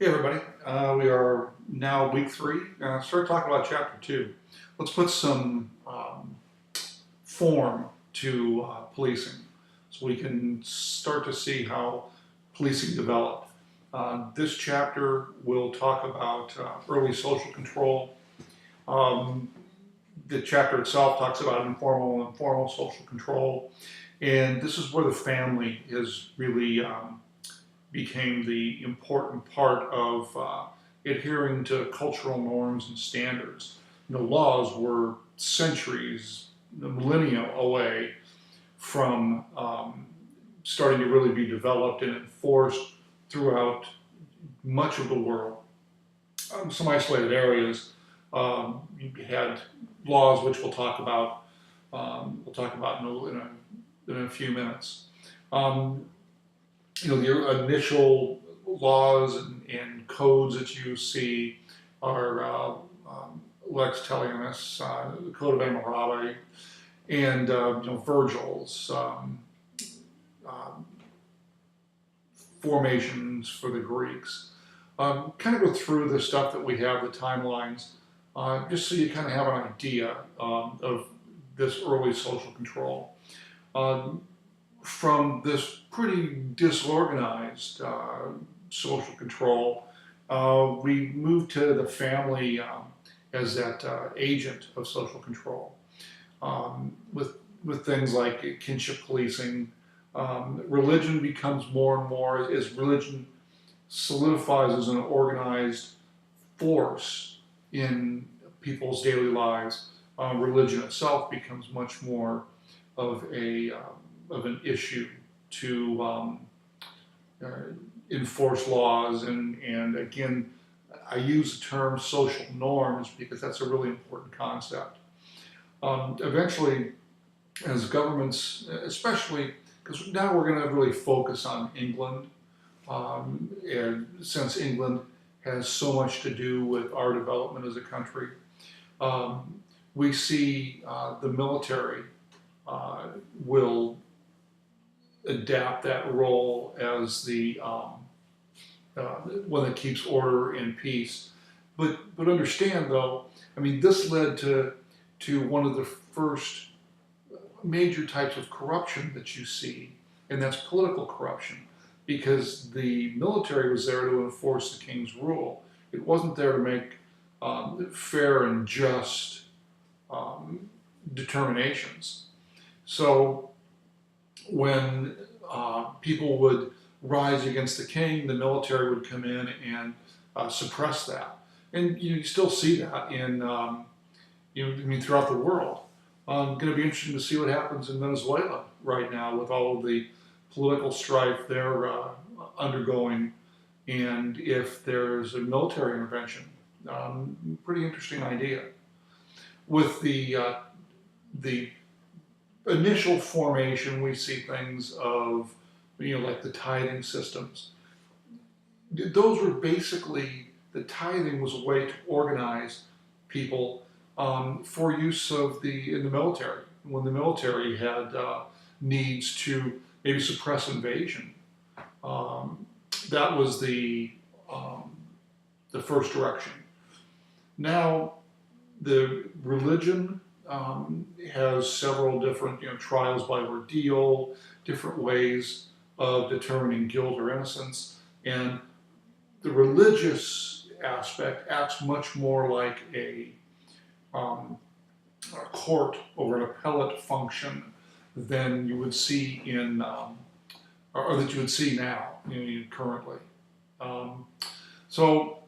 Hey everybody, we are now week 3. Start talking about chapter 2. Let's put some form to policing so we can start to see how policing developed. This chapter will talk about early social control. Um, the chapter itself talks about informal and formal social control, and this is where the family is really became the important part of adhering to cultural norms and standards. Laws were centuries, millennia away from starting to really be developed and enforced throughout much of the world. Some isolated areas, you had laws which we'll talk about. In a few minutes. The initial laws and codes that you see are Lex Talionis, the Code of Hammurabi, and Virgil's formations for the Greeks. Kind of go through the stuff that we have, the timelines, just so you kind of have an idea of this early social control. From this pretty disorganized social control, we moved to the family as that agent of social control, with things like kinship policing. Religion becomes more and more, as religion solidifies as an organized force in people's daily lives. Religion itself becomes much more of an issue to enforce laws, and again, I use the term social norms because that's a really important concept. Eventually, as governments, especially because now we're going to really focus on England, and since England has so much to do with our development as a country, we see the military will adapt that role as the one that keeps order and peace. But understand though, I mean, this led to one of the first major types of corruption that you see, and that's political corruption, because the military was there to enforce the king's rule. It wasn't there to make fair and just determinations. So when people would rise against the king, the military would come in and suppress that. And you still see that in, throughout the world. Going to be interesting to see what happens in Venezuela right now with all of the political strife they're undergoing, and if there's a military intervention. Pretty interesting idea. With the initial formation, we see things of, like the tithing systems. Those were basically, the tithing was a way to organize people for use in the military. When the military had needs to maybe suppress invasion, that was the first direction. Now, the religion has several different trials by ordeal, different ways of determining guilt or innocence, and the religious aspect acts much more like a court or an appellate function than you would see in or that you would see now, currently. So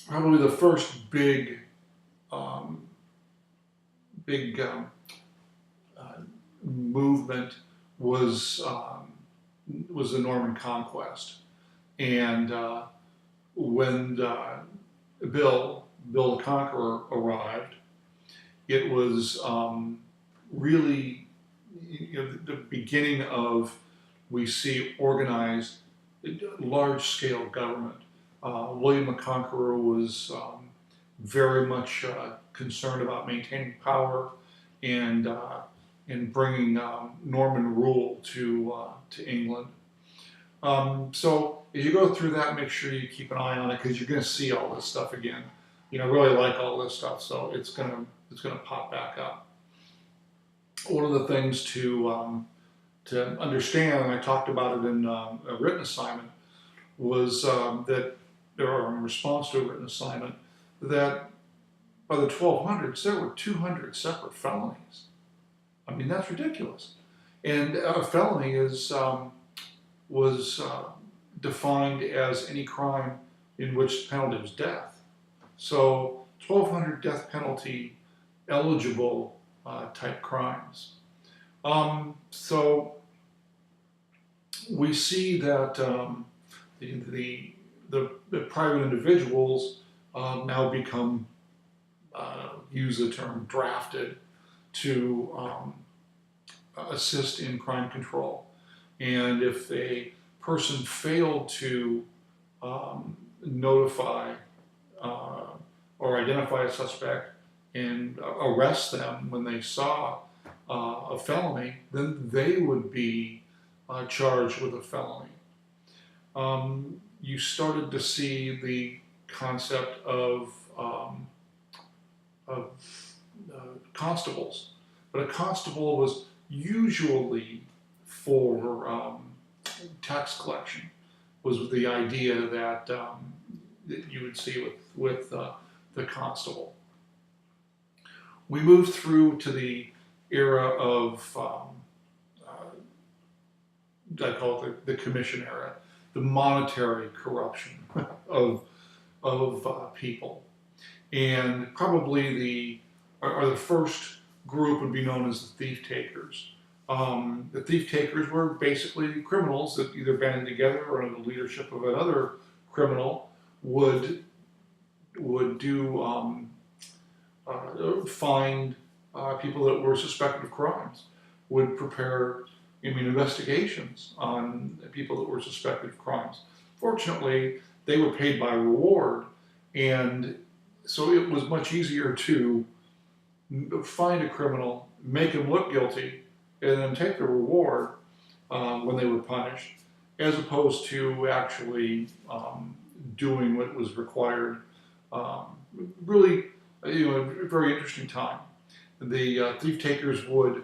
probably the first big movement was the Norman Conquest, and when Bill the Conqueror arrived, it was really the beginning of, we see organized large-scale government. William the Conqueror was very much concerned about maintaining power and bringing Norman rule to England. So as you go through that, make sure you keep an eye on it because you're going to see all this stuff again. Really like all this stuff, so it's gonna pop back up. One of the things to understand, and I talked about it in a written assignment, was that in response to a written assignment, that by the 1200s there were 200 separate felonies. I mean, that's ridiculous. And a felony was defined as any crime in which the penalty was death. So 1,200 death penalty eligible type crimes. So we see that the private individuals now become, use the term, drafted to assist in crime control. And if a person failed to notify or identify a suspect and arrest them when they saw a felony, then they would be charged with a felony. You started to see the concept of constables, but a constable was usually for tax collection. Was the idea that you would see with the constable. We moved through to the era of I call it the commission era, the monetary corruption of people, and probably the first group would be known as the thief takers. The thief takers were basically criminals that either banded together or under the leadership of another criminal would do find people that were suspected of crimes, would prepare investigations on people that were suspected of crimes. Fortunately, they were paid by reward, and so it was much easier to find a criminal, make him look guilty, and then take the reward when they were punished, as opposed to actually doing what was required. Really, a very interesting time. The thief takers would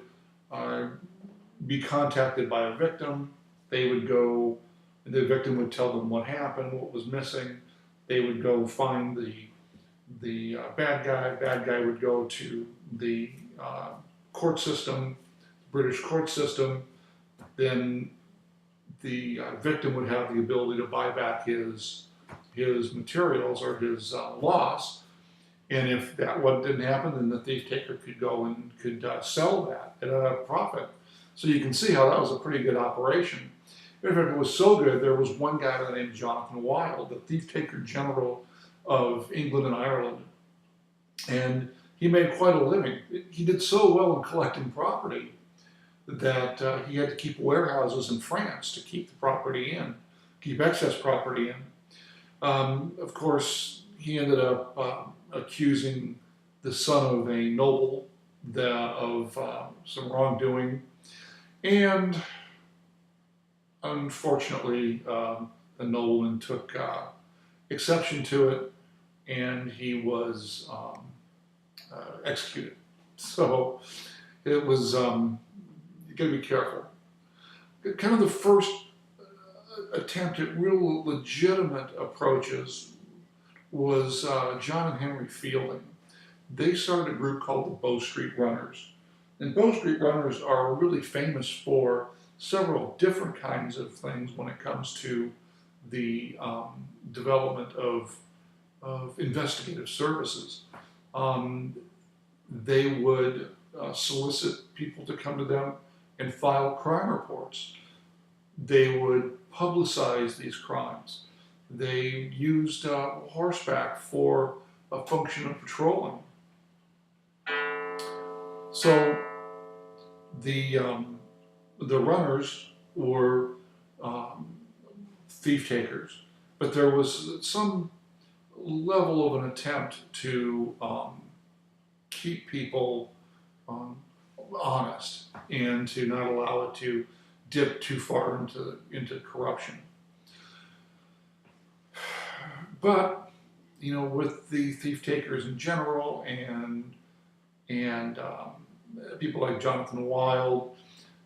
be contacted by a victim. They would go, the victim would tell them what happened, what was missing. They would go find the bad guy. Bad guy would go to the court system, British court system. Then the victim would have the ability to buy back his materials or his loss. And if that one didn't happen, then the thief taker could go and could sell that at a profit. So you can see how that was a pretty good operation. In fact, it was so good, there was one guy by the name of Jonathan Wild, the thief taker general of England and Ireland. And he made quite a living. He did so well in collecting property that he had to keep warehouses in France to keep the property in, keep excess property in. Of course, he ended up accusing the son of a noble of some wrongdoing, and unfortunately, the nobleman took exception to it, and he was executed. So it was, you got to be careful. Kind of the first attempt at real legitimate approaches was John and Henry Fielding. They started a group called the Bow Street Runners. And Bow Street Runners are really famous for several different kinds of things when it comes to the development of investigative services. They would solicit people to come to them and file crime reports. They would publicize these crimes. They used horseback for a function of patrolling. So the runners were thief takers, but there was some level of an attempt to keep people honest and to not allow it to dip too far into corruption. But with the thief takers in general, and people like Jonathan Wild,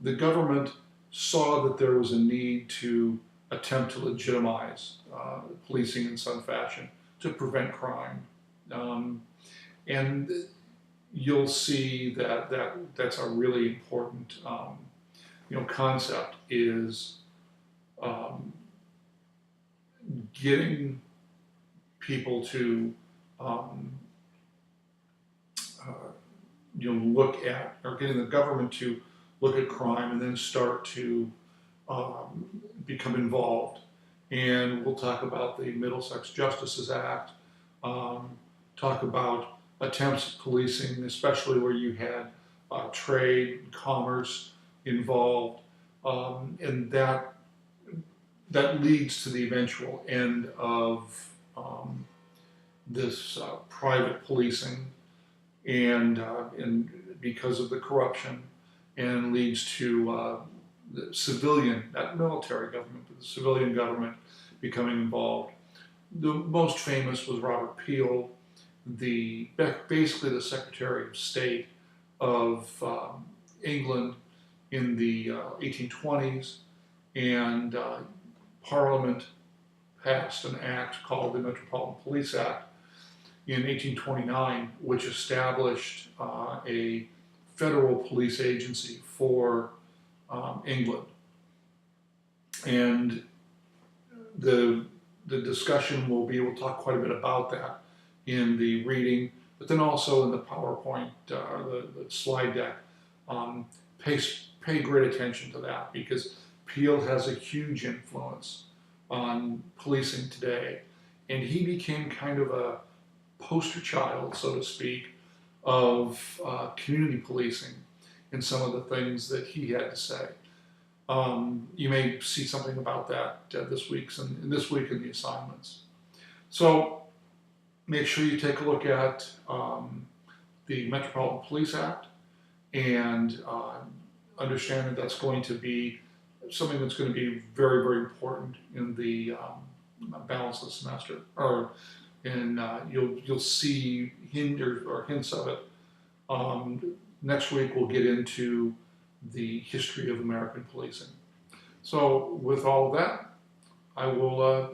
the government saw that there was a need to attempt to legitimize policing in some fashion to prevent crime. And you'll see that's a really important concept, is getting people to uh, look at, or getting the government to look at crime and then start to become involved. And we'll talk about the Middlesex Justices Act, talk about attempts at policing, especially where you had trade and commerce involved, and that leads to the eventual end of this private policing, and because of the corruption, and leads to the civilian, not military government, but the civilian government becoming involved. The most famous was Robert Peel, basically the Secretary of State of England in the 1820s, and Parliament passed an act called the Metropolitan Police Act in 1829, which established a federal police agency for England. And the discussion we'll talk quite a bit about that in the reading, but then also in the PowerPoint, the slide deck. Pay great attention to that, because Peel has a huge influence on policing today, and he became kind of a poster child, so to speak, of community policing and some of the things that he had to say. You may see something about that this week in the assignments. So make sure you take a look at the Metropolitan Police Act, and understand that that's going to be something that's going to be very, very important in the balance of the semester, and you'll see hints of it. Next week we'll get into the history of American policing. So with all of that, I will